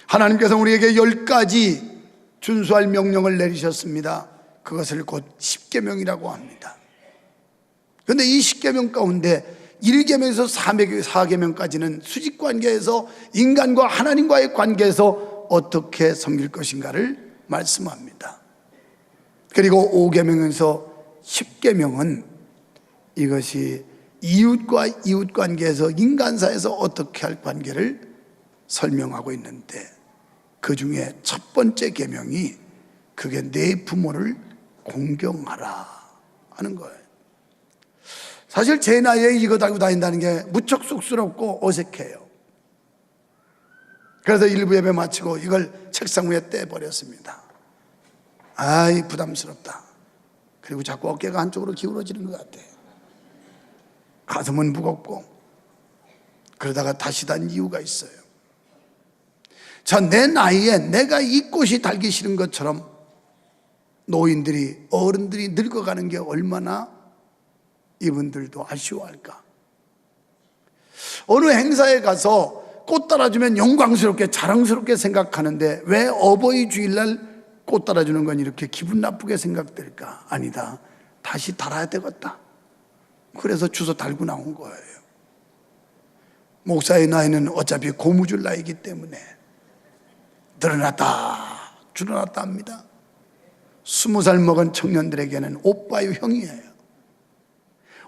하나님께서 우리에게 10가지 준수할 명령을 내리셨습니다. 그것을 곧 십계명이라고 합니다. 그런데 이 십계명 가운데 1계명에서 4계명까지는 수직관계에서 인간과 하나님과의 관계에서 어떻게 섬길 것인가를 말씀합니다. 그리고 5계명에서 10계명은 이것이 이웃과 이웃 관계에서 인간사에서 어떻게 할 관계를 설명하고 있는데, 그 중에 첫 번째 계명이 그게 내 부모를 공경하라 하는 거예요. 사실 제 나이에 이거 달고 다닌다는 게 무척 쑥스럽고 어색해요. 그래서 일부 예배 마치고 이걸 책상 위에 떼버렸습니다. 아이, 부담스럽다. 그리고 자꾸 어깨가 한쪽으로 기울어지는 것 같아. 가슴은 무겁고. 그러다가 다시 단 이유가 있어요. 내 나이에 내가 이 꽃이 달기 싫은 것처럼 노인들이, 어른들이 늙어가는 게 얼마나 이분들도 아쉬워할까. 어느 행사에 가서 꽃 따라주면 영광스럽게 자랑스럽게 생각하는데 왜 어버이 주일날 꽃 따라주는 건 이렇게 기분 나쁘게 생각될까? 아니다, 다시 달아야 되겠다. 그래서 주워 달고 나온 거예요. 목사의 나이는 어차피 고무줄 나이기 때문에 늘어났다 줄어났다 합니다. 20살 먹은 청년들에게는 오빠의 형이에요.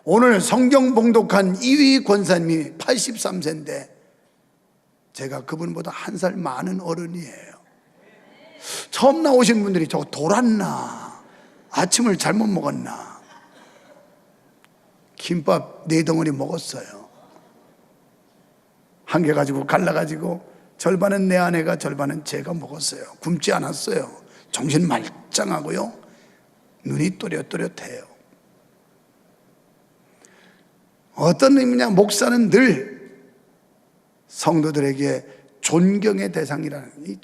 오늘 성경 봉독한 이위 권사님이 83세인데 제가 그분보다 한 살 많은 어른이에요. 처음 나오신 분들이 저거 돌았나, 아침을 잘못 먹었나, 김밥 4덩어리 먹었어요. 한 개 가지고 갈라가지고 절반은 내 아내가 절반은 제가 먹었어요. 굶지 않았어요. 정신 말짱하고요, 눈이 또렷또렷해요. 어떤 의미냐, 목사는 늘 성도들에게 존경의 대상이라는, 이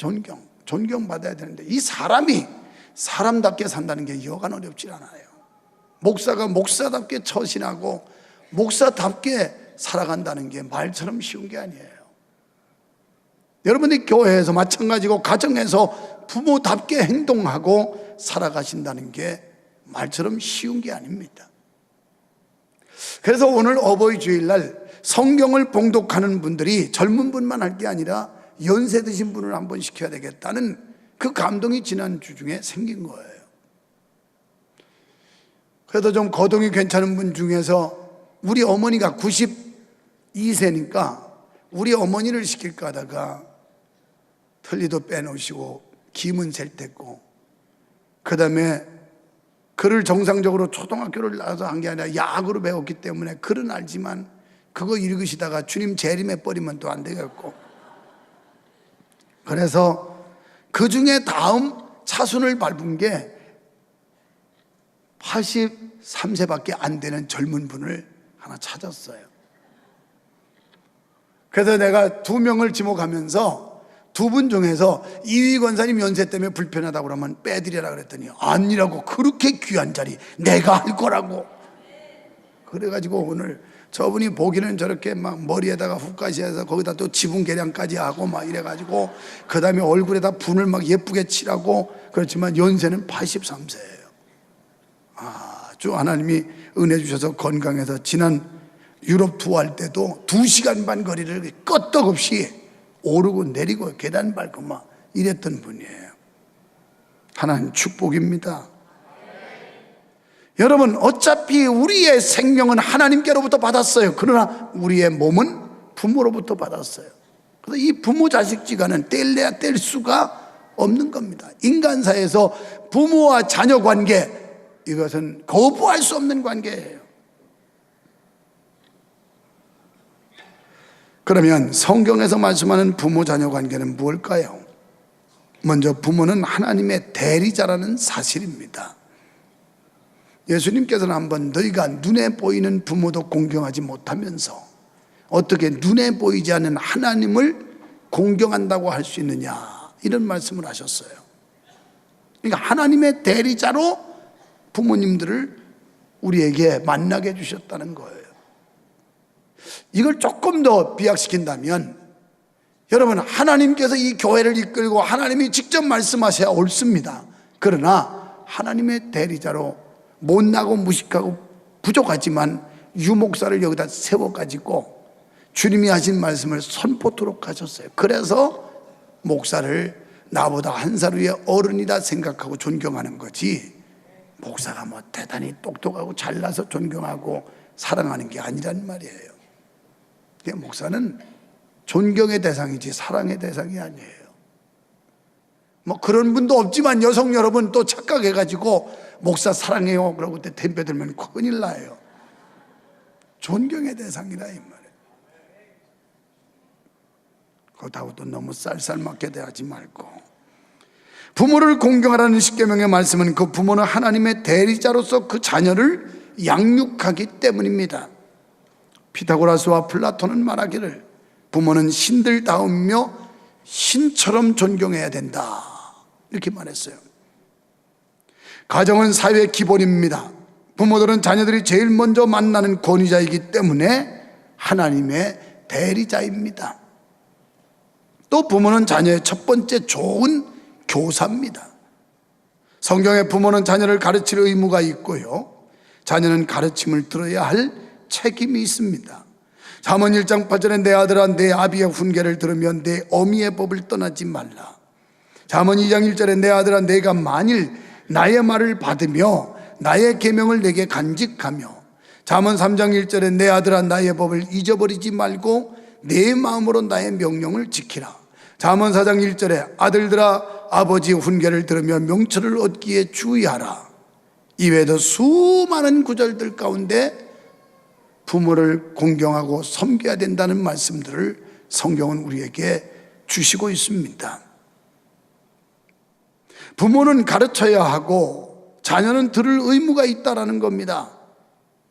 존경받아야 되는데 이 사람이 사람답게 산다는 게 여간 어렵지 않아요. 목사가 목사답게 처신하고 목사답게 살아간다는 게 말처럼 쉬운 게 아니에요. 여러분이 교회에서 마찬가지고 가정에서 부모답게 행동하고 살아가신다는 게 말처럼 쉬운 게 아닙니다. 그래서 오늘 어버이 주일날 성경을 봉독하는 분들이 젊은 분만 할 게 아니라 연세 드신 분을 한번 시켜야 되겠다는 그 감동이 지난주 중에 생긴 거예요. 그래도 좀 거동이 괜찮은 분 중에서 우리 어머니가 92세니까 우리 어머니를 시킬까 하다가 틀니도 빼놓으시고 김은 셀 뗐고, 그 다음에 글을 정상적으로 초등학교를 나와서 한 게 아니라 야구로 배웠기 때문에 글은 알지만 그거 읽으시다가 주님 재림해 버리면 또 안 되겠고, 그래서 그 중에 다음 차순을 밟은 게 83세밖에 안 되는 젊은 분을 하나 찾았어요. 그래서 내가 2명을 지목하면서 2분 중에서 이위 권사님 연세 때문에 불편하다고 그러면 빼드리라 그랬더니 아니라고, 그렇게 귀한 자리 내가 할 거라고. 그래가지고 오늘 저분이 보기는 저렇게 막 머리에다가 훅까지 해서 거기다 또 지붕 계량까지 하고 막 이래가지고 그 다음에 얼굴에다 분을 막 예쁘게 칠하고, 그렇지만 연세는 83세예요. 아주 하나님이 은혜 주셔서 건강해서 지난 유럽 투어할 때도 2시간 반 거리를 끄떡없이 오르고 내리고 계단 밟고 막 이랬던 분이에요. 하나님 축복입니다. 여러분, 어차피 우리의 생명은 하나님께로부터 받았어요. 그러나 우리의 몸은 부모로부터 받았어요. 그래서 이 부모 자식 지간은 뗄래야 뗄 수가 없는 겁니다. 인간사에서 부모와 자녀 관계, 이것은 거부할 수 없는 관계예요. 그러면 성경에서 말씀하는 부모 자녀 관계는 무엇일까요? 먼저 부모는 하나님의 대리자라는 사실입니다. 예수님께서는 한번 너희가 눈에 보이는 부모도 공경하지 못하면서 어떻게 눈에 보이지 않는 하나님을 공경한다고 할 수 있느냐, 이런 말씀을 하셨어요. 그러니까 하나님의 대리자로 부모님들을 우리에게 만나게 해주셨다는 거예요. 이걸 조금 더 비약시킨다면 여러분, 하나님께서 이 교회를 이끌고 하나님이 직접 말씀하셔야 옳습니다. 그러나 하나님의 대리자로 못나고 무식하고 부족하지만 유목사를 여기다 세워가지고 주님이 하신 말씀을 선포토록 하셨어요. 그래서 목사를 나보다 한 살 위에 어른이다 생각하고 존경하는 거지, 목사가 뭐 대단히 똑똑하고 잘나서 존경하고 사랑하는 게 아니란 말이에요. 목사는 존경의 대상이지 사랑의 대상이 아니에요. 뭐 그런 분도 없지만 여성 여러분 또 착각해가지고 목사 사랑해요 그러고 때 덤벼들면 큰일 나요. 존경의 대상이라 이 말이에요. 그렇다고 또 너무 쌀쌀맞게 대하지 말고, 부모를 공경하라는 십계명의 말씀은 그 부모는 하나님의 대리자로서 그 자녀를 양육하기 때문입니다. 피타고라스와 플라톤은 말하기를 부모는 신들다우며 신처럼 존경해야 된다, 이렇게 말했어요. 가정은 사회의 기본입니다. 부모들은 자녀들이 제일 먼저 만나는 권위자이기 때문에 하나님의 대리자입니다. 또 부모는 자녀의 첫 번째 좋은 교사입니다. 성경에 부모는 자녀를 가르칠 의무가 있고요, 자녀는 가르침을 들어야 할 책임이 있습니다. 잠언 1장 8절에 내 아들아 내 아비의 훈계를 들으면 내 어미의 법을 떠나지 말라. 잠언 2장 1절에 내 아들아 내가 만일 나의 말을 받으며 나의 계명을 내게 간직하며, 잠언 3장 1절에 내 아들아 나의 법을 잊어버리지 말고 내 마음으로 나의 명령을 지키라. 잠언 4장 1절에 아들들아 아버지의 훈계를 들으며 명철을 얻기에 주의하라. 이외에도 수많은 구절들 가운데 부모를 공경하고 섬겨야 된다는 말씀들을 성경은 우리에게 주시고 있습니다. 부모는 가르쳐야 하고 자녀는 들을 의무가 있다라는 겁니다.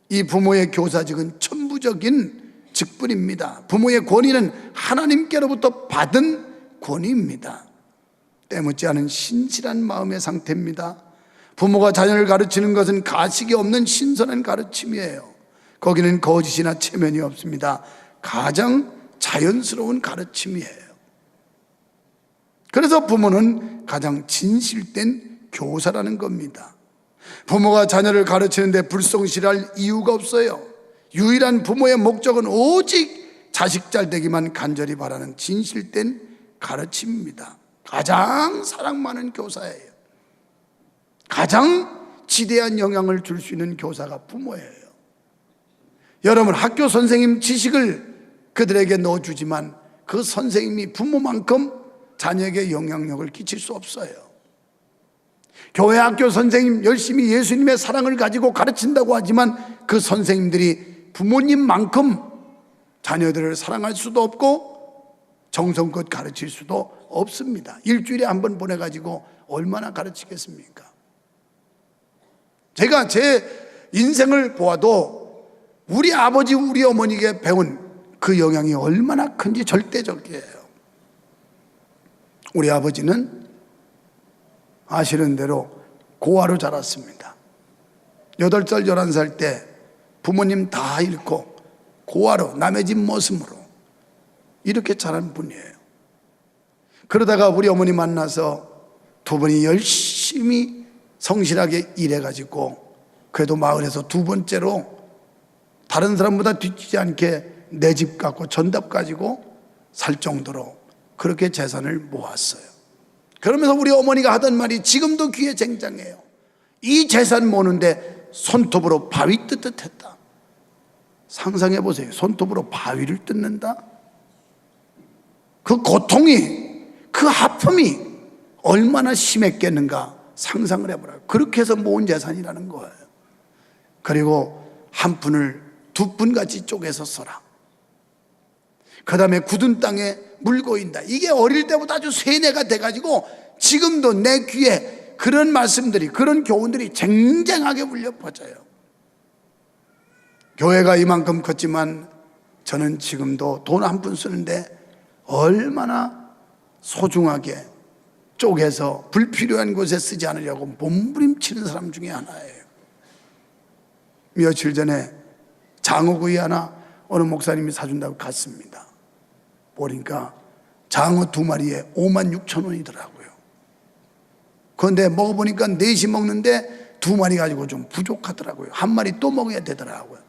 이 부모의 교사직은 천부적인 직분입니다. 부모의 권위는 하나님께로부터 받은 권위입니다. 때묻지 않은 신실한 마음의 상태입니다. 부모가 자녀를 가르치는 것은 가식이 없는 신선한 가르침이에요. 거기는 거짓이나 체면이 없습니다. 가장 자연스러운 가르침이에요. 그래서 부모는 가장 진실된 교사라는 겁니다. 부모가 자녀를 가르치는데 불성실할 이유가 없어요. 유일한 부모의 목적은 오직 자식 잘 되기만 간절히 바라는 진실된 가르침입니다. 가장 사랑 많은 교사예요. 가장 지대한 영향을 줄 수 있는 교사가 부모예요. 여러분, 학교 선생님 지식을 그들에게 넣어주지만 그 선생님이 부모만큼 자녀에게 영향력을 끼칠 수 없어요. 교회 학교 선생님 열심히 예수님의 사랑을 가지고 가르친다고 하지만 그 선생님들이 부모님만큼 자녀들을 사랑할 수도 없고 정성껏 가르칠 수도 없습니다. 일주일에 한 번 보내가지고 얼마나 가르치겠습니까? 제가 제 인생을 보아도 우리 아버지 우리 어머니에게 배운 그 영향이 얼마나 큰지 절대적이에요. 우리 아버지는 아시는 대로 고아로 자랐습니다. 8살 11살 때 부모님 다 잃고 고아로 남의 집 머슴으로 이렇게 자란 분이에요. 그러다가 우리 어머니 만나서 두 분이 열심히 성실하게 일해가지고 그래도 마을에서 두 번째로 다른 사람보다 뒤지지 않게 내 집 갖고 전답 가지고 살 정도로 그렇게 재산을 모았어요. 그러면서 우리 어머니가 하던 말이 지금도 귀에 쟁장해요. 이 재산 모는데 손톱으로 바위 뜯듯 했다. 상상해 보세요. 손톱으로 바위를 뜯는다? 그 고통이, 그 아픔이 얼마나 심했겠는가 상상을 해보라고. 그렇게 해서 모은 재산이라는 거예요. 그리고 한 푼을 두 푼같이 쪼개서 써라. 그 다음에 굳은 땅에 물 고인다. 이게 어릴 때부터 아주 세뇌가 돼가지고 지금도 내 귀에 그런 말씀들이, 그런 교훈들이 쟁쟁하게 울려 퍼져요. 교회가 이만큼 컸지만 저는 지금도 돈 한 푼 쓰는데 얼마나 소중하게 쪼개서 불필요한 곳에 쓰지 않으려고 몸부림치는 사람 중에 하나예요. 며칠 전에 장어구이 하나 어느 목사님이 사준다고 갔습니다. 보니까 장어 2마리에 56,000원이더라고요. 그런데 먹어보니까 넷이 먹는데 2마리 가지고 좀 부족하더라고요. 1마리 또 먹어야 되더라고요.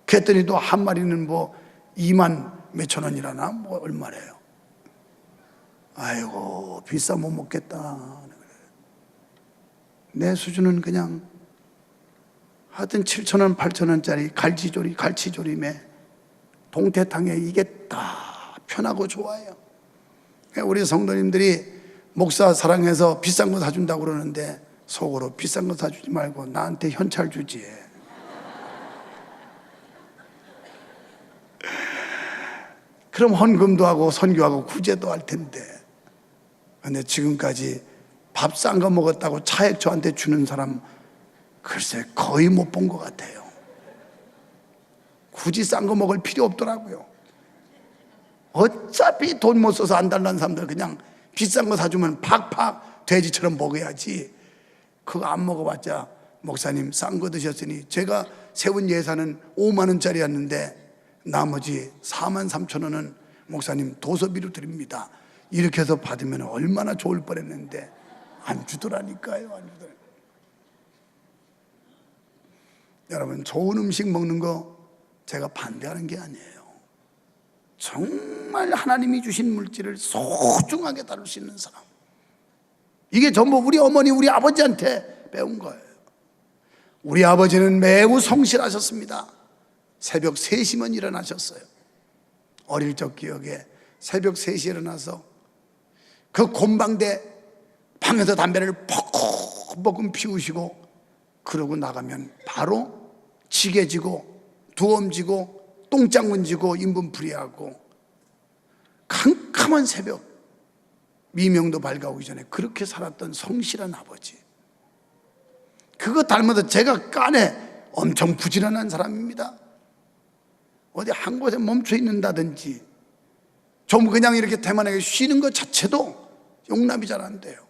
그랬더니 또 1마리는 뭐 2만 몇천 원이라나 뭐 얼마래요. 아이고 비싸 못 먹겠다. 내 수준은 그냥 하여튼 7,000원 8,000원짜리 갈치조림에 동태탕에 이게 다 편하고 좋아요. 우리 성도님들이 목사 사랑해서 비싼 거 사준다고 그러는데 속으로 비싼 거 사주지 말고 나한테 현찰 주지. 그럼 헌금도 하고 선교하고 구제도 할 텐데. 근데 지금까지 밥 싼 거 먹었다고 차액 저한테 주는 사람 글쎄 거의 못 본 것 같아요. 굳이 싼 거 먹을 필요 없더라고요. 어차피 돈 못 써서 안 달라는 사람들 그냥 비싼 거 사주면 팍팍 돼지처럼 먹어야지. 그거 안 먹어봤자 목사님 싼 거 드셨으니 제가 세운 예산은 5만 원짜리였는데 나머지 4만 3천 원은 목사님 도서비로 드립니다. 이렇게 해서 받으면 얼마나 좋을 뻔했는데 안 주더라니까요. 안 주더라니까요. 여러분 좋은 음식 먹는 거 제가 반대하는 게 아니에요. 정말 하나님이 주신 물질을 소중하게 다룰 수 있는 사람, 이게 전부 우리 어머니 우리 아버지한테 배운 거예요. 우리 아버지는 매우 성실하셨습니다. 새벽 3시면 일어나셨어요. 어릴 적 기억에 새벽 3시에 일어나서 그 곰방대 방에서 담배를 퍽퍽 피우시고 그러고 나가면 바로 지게 지고 두엄 지고 똥장군 지고 인분풀이하고 캄캄한 새벽 미명도 밝아오기 전에 그렇게 살았던 성실한 아버지, 그거 닮아서 제가 깐에 엄청 부지런한 사람입니다. 어디 한 곳에 멈춰 있는다든지 좀 그냥 이렇게 대만하게 쉬는 것 자체도 용납이 잘 안 돼요.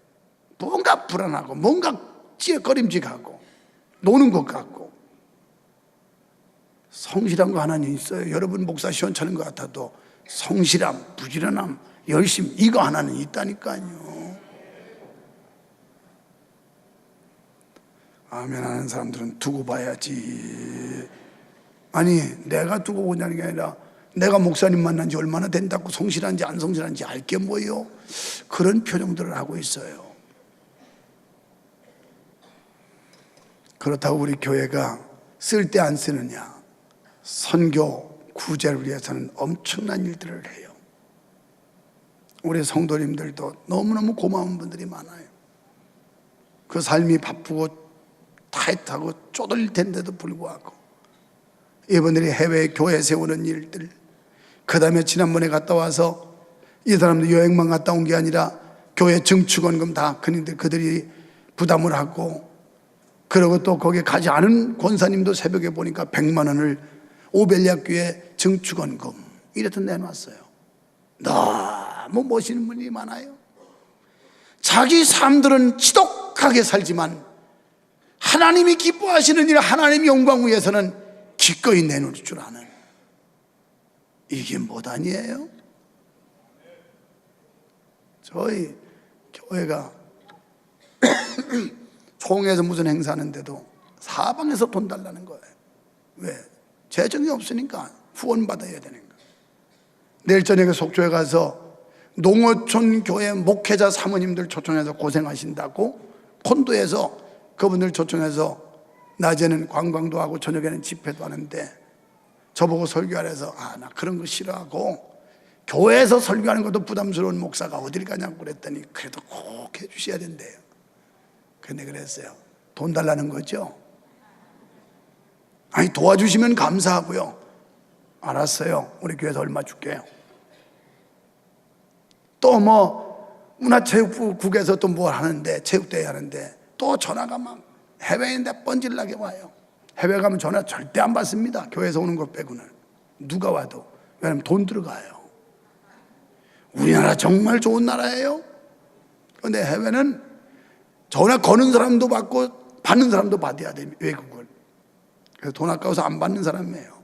뭔가 불안하고 뭔가 찌릿거림직하고 노는 것 같고. 성실한 거 하나는 있어요. 여러분 목사 시원찮은 것 같아도 성실함, 부지런함, 열심, 이거 하나는 있다니까요. 아멘 하는 사람들은 두고 봐야지. 아니 내가 두고 보냐는 게 아니라 내가 목사님 만난 지 얼마나 된다고 성실한지 안 성실한지 알 게 뭐예요? 그런 표정들을 하고 있어요. 그렇다고 우리 교회가 쓸 때 안 쓰느냐? 선교, 구제를 위해서는 엄청난 일들을 해요. 우리 성도님들도 너무너무 고마운 분들이 많아요. 그 삶이 바쁘고 타이트하고 쪼들릴 텐데도 불구하고 이분들이 해외 교회 세우는 일들, 그 다음에 지난번에 갔다 와서 이 사람들 여행만 갔다 온 게 아니라 교회 증축원금 다 그들이 부담을 하고, 그리고 또 거기 가지 않은 권사님도 새벽에 보니까 100만 원을 오벨리학교에 증축원금 이래서 내놨어요. 너무 멋있는 분이 많아요. 자기 삶들은 지독하게 살지만 하나님이 기뻐하시는 일, 하나님의 영광 위해서는 기꺼이 내놓을 줄 아는, 이게 못 아니에요? 저희 교회가 총회에서 무슨 행사하는데도 사방에서 돈 달라는 거예요. 왜? 재정이 없으니까 후원받아야 되는 거예요. 내일 저녁에 속초에 가서 농어촌 교회 목회자 사모님들 초청해서 고생하신다고 콘도에서 그분들 초청해서 낮에는 관광도 하고 저녁에는 집회도 하는데 저보고 설교하래서 나 그런 거 싫어하고 교회에서 설교하는 것도 부담스러운 목사가 어딜 가냐고 그랬더니 그래도 꼭 해주셔야 된대요. 근데 그랬어요. 돈 달라는 거죠. 아니 도와주시면 감사하고요. 알았어요. 우리 교회에서 얼마 줄게요. 또 뭐 문화체육국에서 또 뭘 하는데 체육대회 하는데 또 전화가 막 해외인데 뻔질나게 와요. 해외 가면 전화 절대 안 받습니다. 교회에서 오는 것 빼고는. 누가 와도. 왜냐면 돈 들어가요. 우리나라 정말 좋은 나라예요. 그런데 해외는 전화 거는 사람도 받고 받는 사람도 받아야 돼요. 외국을. 그래서 돈 아까워서 안 받는 사람이에요.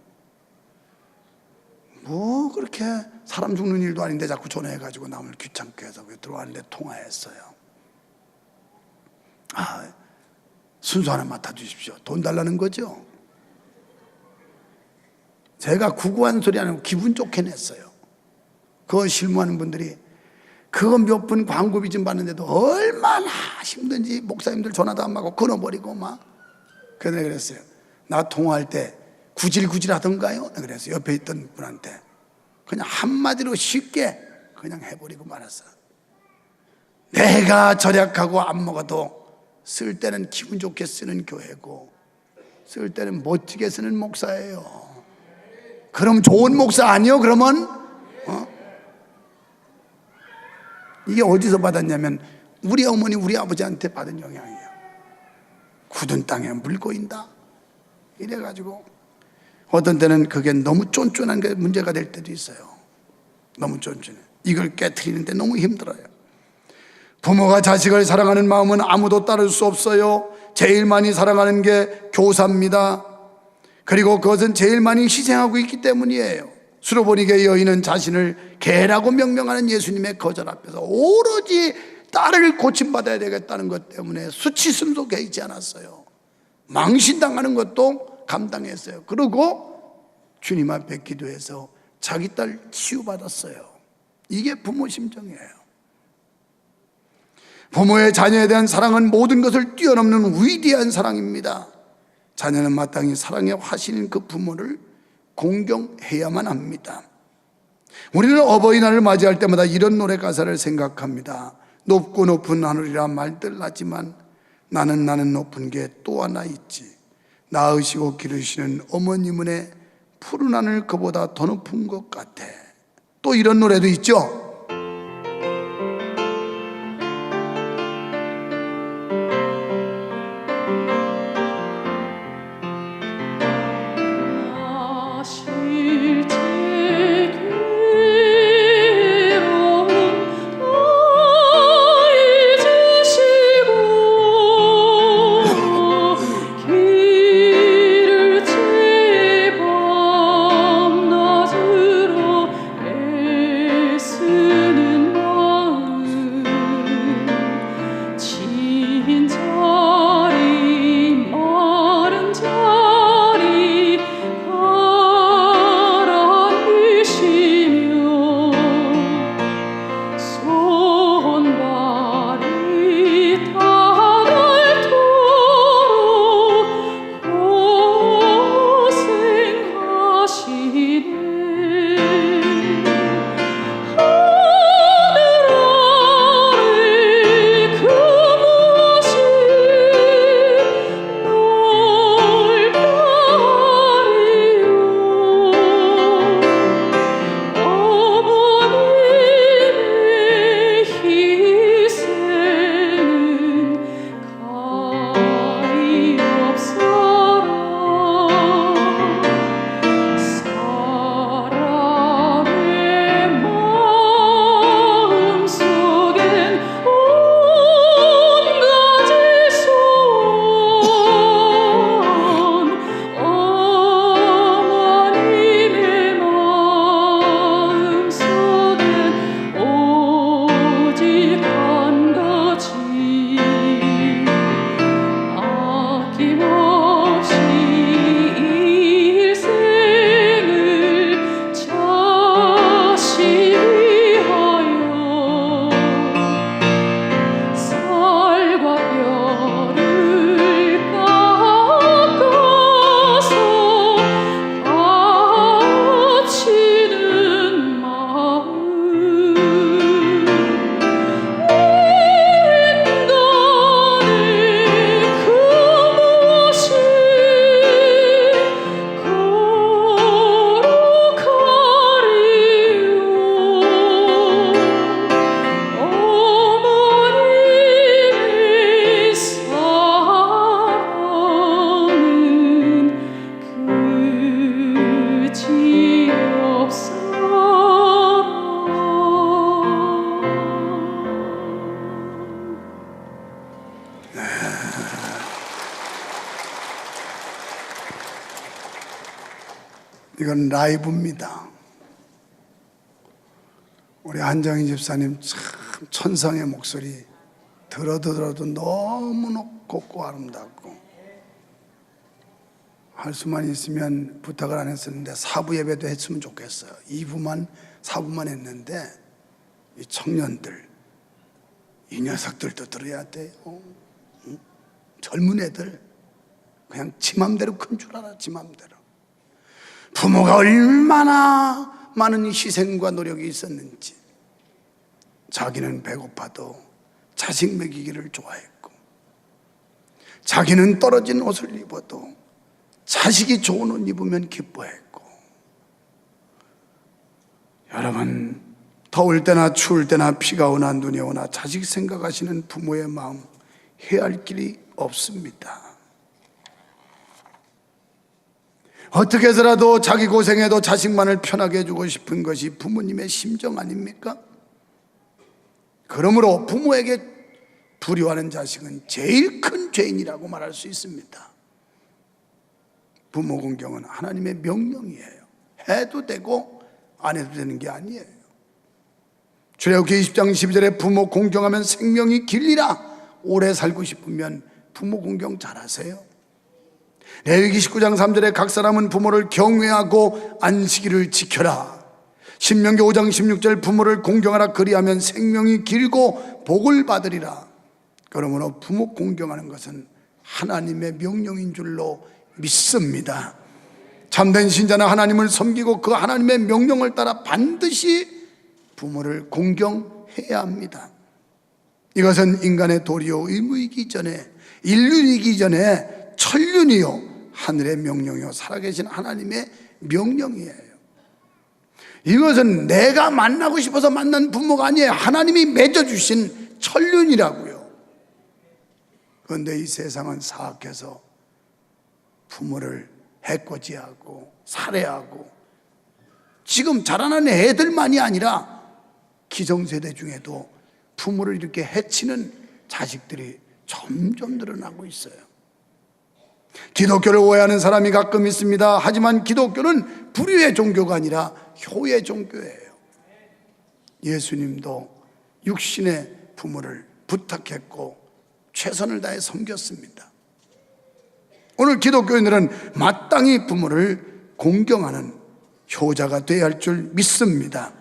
뭐 그렇게 사람 죽는 일도 아닌데 자꾸 전화해가지고 남을 귀찮게 해서 들어왔는데 통화했어요. 순서 하나 맡아주십시오. 돈 달라는 거죠. 제가 구구한 소리 안 하고 기분 좋게 냈어요. 그거 실무하는 분들이 그거 몇 분 광고비 좀 받는데도 얼마나 힘든지 목사님들 전화도 안 받고 끊어버리고 막. 그래서 내가 그랬어요. 나 통화할 때 구질구질 하던가요? 내가 그랬어요. 옆에 있던 분한테 그냥 한마디로 쉽게 그냥 해버리고 말았어. 내가 절약하고 안 먹어도 쓸 때는 기분 좋게 쓰는 교회고 쓸 때는 멋지게 쓰는 목사예요. 그럼 좋은 목사 아니요? 그러면 이게 어디서 받았냐면 우리 어머니 우리 아버지한테 받은 영향이에요. 굳은 땅에 물 고인다 이래가지고 어떤 때는 그게 너무 쫀쫀한 게 문제가 될 때도 있어요. 너무 쫀쫀해. 이걸 깨트리는데 너무 힘들어요. 부모가 자식을 사랑하는 마음은 아무도 따를 수 없어요. 제일 많이 사랑하는 게 교사입니다. 그리고 그것은 제일 많이 희생하고 있기 때문이에요. 수로보니게 여인은 자신을 개라고 명명하는 예수님의 거절 앞에서 오로지 딸을 고침받아야 되겠다는 것 때문에 수치심도 개의치 않았어요. 망신당하는 것도 감당했어요. 그리고 주님 앞에 기도해서 자기 딸 치유받았어요. 이게 부모 심정이에요. 부모의 자녀에 대한 사랑은 모든 것을 뛰어넘는 위대한 사랑입니다. 자녀는 마땅히 사랑의 화신인 그 부모를 공경해야만 합니다. 우리는 어버이날을 맞이할 때마다 이런 노래 가사를 생각합니다. 높고 높은 하늘이라 말들 하지만 나는 높은 게 또 하나 있지. 낳으시고 기르시는 어머니문의 푸른 하늘 그보다 더 높은 것 같아. 또 이런 노래도 있죠. 이건 라이브입니다. 한정희 집사님 참 천상의 목소리, 들어도 너무 높고 아름답고, 할 수만 있으면 부탁을 안 했었는데 4부 예배도 했으면 좋겠어요. 4부만 했는데 이 청년들, 이 녀석들도 들어야 돼요. 응? 젊은 애들 그냥 지 맘대로 큰 줄 알아. 지 맘대로. 부모가 얼마나 많은 희생과 노력이 있었는지, 자기는 배고파도 자식 먹이기를 좋아했고, 자기는 떨어진 옷을 입어도 자식이 좋은 옷 입으면 기뻐했고, 여러분, 더울 때나 추울 때나 비가 오나 눈이 오나 자식 생각하시는 부모의 마음 헤아릴 길이 없습니다. 어떻게 해서라도 자기 고생해도 자식만을 편하게 해주고 싶은 것이 부모님의 심정 아닙니까? 그러므로 부모에게 불효하는 자식은 제일 큰 죄인이라고 말할 수 있습니다. 부모 공경은 하나님의 명령이에요. 해도 되고 안 해도 되는 게 아니에요. 출애굽기 20장 12절에 부모 공경하면 생명이 길리라. 오래 살고 싶으면 부모 공경 잘하세요. 레위기 19장 3절에 각 사람은 부모를 경외하고 안식일을 지켜라. 신명기 5장 16절 부모를 공경하라. 그리하면 생명이 길고 복을 받으리라. 그러므로 부모 공경하는 것은 하나님의 명령인 줄로 믿습니다. 참된 신자는 하나님을 섬기고 그 하나님의 명령을 따라 반드시 부모를 공경해야 합니다. 이것은 인간의 도리요 의무이기 전에, 인륜이기 전에 천륜이요 하늘의 명령이요 살아계신 하나님의 명령이에요. 이것은 내가 만나고 싶어서 만난 부모가 아니에요. 하나님이 맺어주신 천륜이라고요. 그런데 이 세상은 사악해서 부모를 해코지하고 살해하고, 지금 자라나는 애들만이 아니라 기성세대 중에도 부모를 이렇게 해치는 자식들이 점점 늘어나고 있어요. 기독교를 오해하는 사람이 가끔 있습니다. 하지만 기독교는 불의의 종교가 아니라 효의 종교예요. 예수님도 육신의 부모를 부탁했고 최선을 다해 섬겼습니다. 오늘 기독교인들은 마땅히 부모를 공경하는 효자가 되어야 할 줄 믿습니다.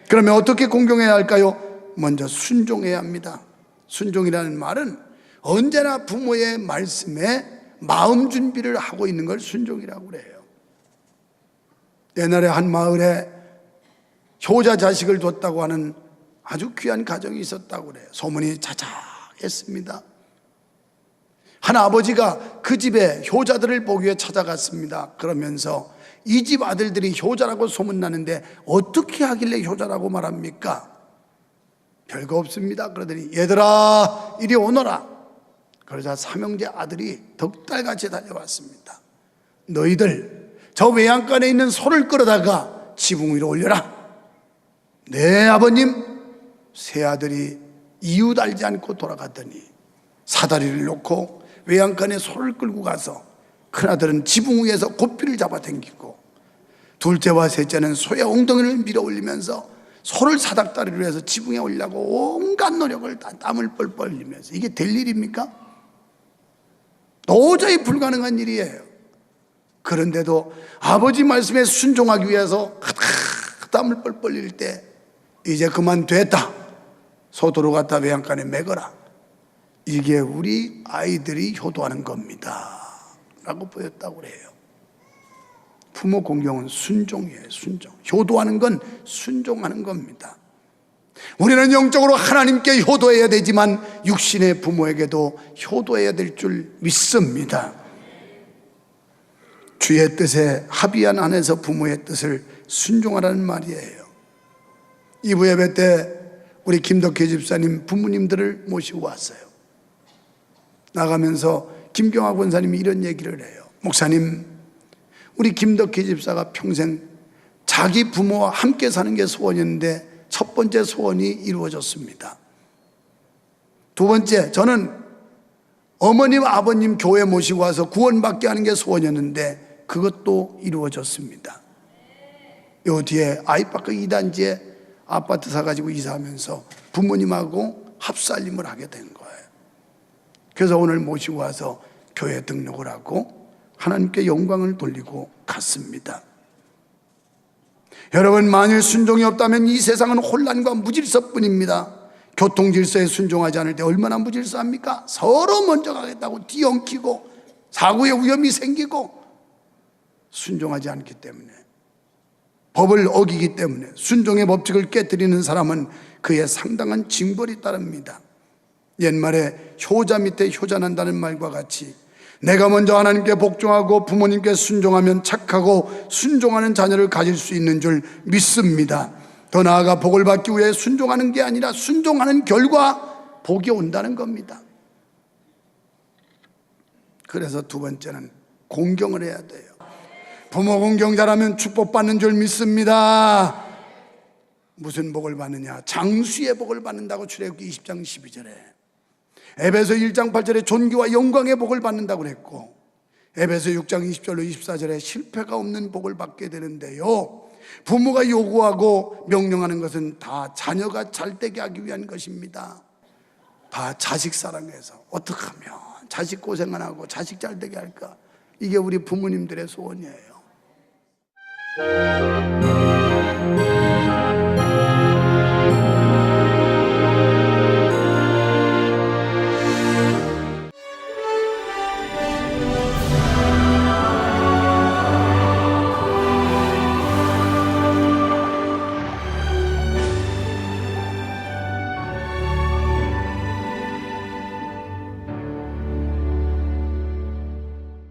그러면 어떻게 공경해야 할까요? 먼저 순종해야 합니다. 순종이라는 말은 언제나 부모의 말씀에 마음 준비를 하고 있는 걸 순종이라고 그래요. 옛날에 한 마을에 효자 자식을 뒀다고 하는 아주 귀한 가정이 있었다고 그래요. 소문이 자자했습니다. 한 아버지가 그 집에 효자들을 보기 위해 찾아갔습니다. 그러면서 이 집 아들들이 효자라고 소문나는데 어떻게 하길래 효자라고 말합니까? 별거 없습니다. 그러더니 얘들아 이리 오너라. 그러자 삼형제 아들이 덕달같이 달려왔습니다. 너희들 저 외양간에 있는 소를 끌어다가 지붕 위로 올려라. 네 아버님. 세 아들이 이유 달지 않고 돌아갔더니 사다리를 놓고 외양간에 소를 끌고 가서 큰아들은 지붕 위에서 고삐를 잡아당기고 둘째와 셋째는 소의 엉덩이를 밀어 올리면서 소를 사닥다리로 해서 지붕에 올리려고 온갖 노력을 다 땀을 뻘뻘 흘리면서, 이게 될 일입니까? 도저히 불가능한 일이에요. 그런데도 아버지 말씀에 순종하기 위해서 땀을 뻘뻘 흘릴 때 이제 그만 됐다. 소도로 갖다 외양간에 매거라. 이게 우리 아이들이 효도하는 겁니다 라고 보였다고 그래요. 부모 공경은 순종이에요. 순종. 효도하는 건 순종하는 겁니다. 우리는 영적으로 하나님께 효도해야 되지만 육신의 부모에게도 효도해야 될 줄 믿습니다. 주의 뜻에 합의한 안에서 부모의 뜻을 순종하라는 말이에요. 2부 예배 때 우리 김덕희 집사님 부모님들을 모시고 왔어요. 나가면서 김경화 권사님이 이런 얘기를 해요. 목사님, 우리 김덕희 집사가 평생 자기 부모와 함께 사는 게 소원이었는데 첫 번째 소원이 이루어졌습니다. 두 번째, 저는 어머님 아버님 교회 모시고 와서 구원받게 하는 게 소원이었는데 그것도 이루어졌습니다. 요 뒤에 아이파크 2단지에 아파트 사가지고 이사하면서 부모님하고 합살림을 하게 된 거예요. 그래서 오늘 모시고 와서 교회 등록을 하고 하나님께 영광을 돌리고 갔습니다. 여러분, 만일 순종이 없다면 이 세상은 혼란과 무질서뿐입니다. 교통질서에 순종하지 않을 때 얼마나 무질서합니까? 서로 먼저 가겠다고 뒤엉키고 사고의 위험이 생기고, 순종하지 않기 때문에, 법을 어기기 때문에 순종의 법칙을 깨뜨리는 사람은 그의 상당한 징벌이 따릅니다. 옛말에 효자 밑에 효자난다는 말과 같이 내가 먼저 하나님께 복종하고 부모님께 순종하면 착하고 순종하는 자녀를 가질 수 있는 줄 믿습니다. 더 나아가 복을 받기 위해 순종하는 게 아니라 순종하는 결과 복이 온다는 겁니다. 그래서 두 번째는 공경을 해야 돼요. 부모 공경 잘하면 축복받는 줄 믿습니다. 무슨 복을 받느냐? 장수의 복을 받는다고 출애굽기 20장 12절에, 에베소 1장 8절에 존귀와 영광의 복을 받는다고 그랬고, 에베소 6장 20절로 24절에 실패가 없는 복을 받게 되는데요, 부모가 요구하고 명령하는 것은 다 자녀가 잘되게 하기 위한 것입니다. 다 자식 사랑해서 어떻게 하면 자식 고생 안 하고 자식 잘되게 할까? 이게 우리 부모님들의 소원이에요.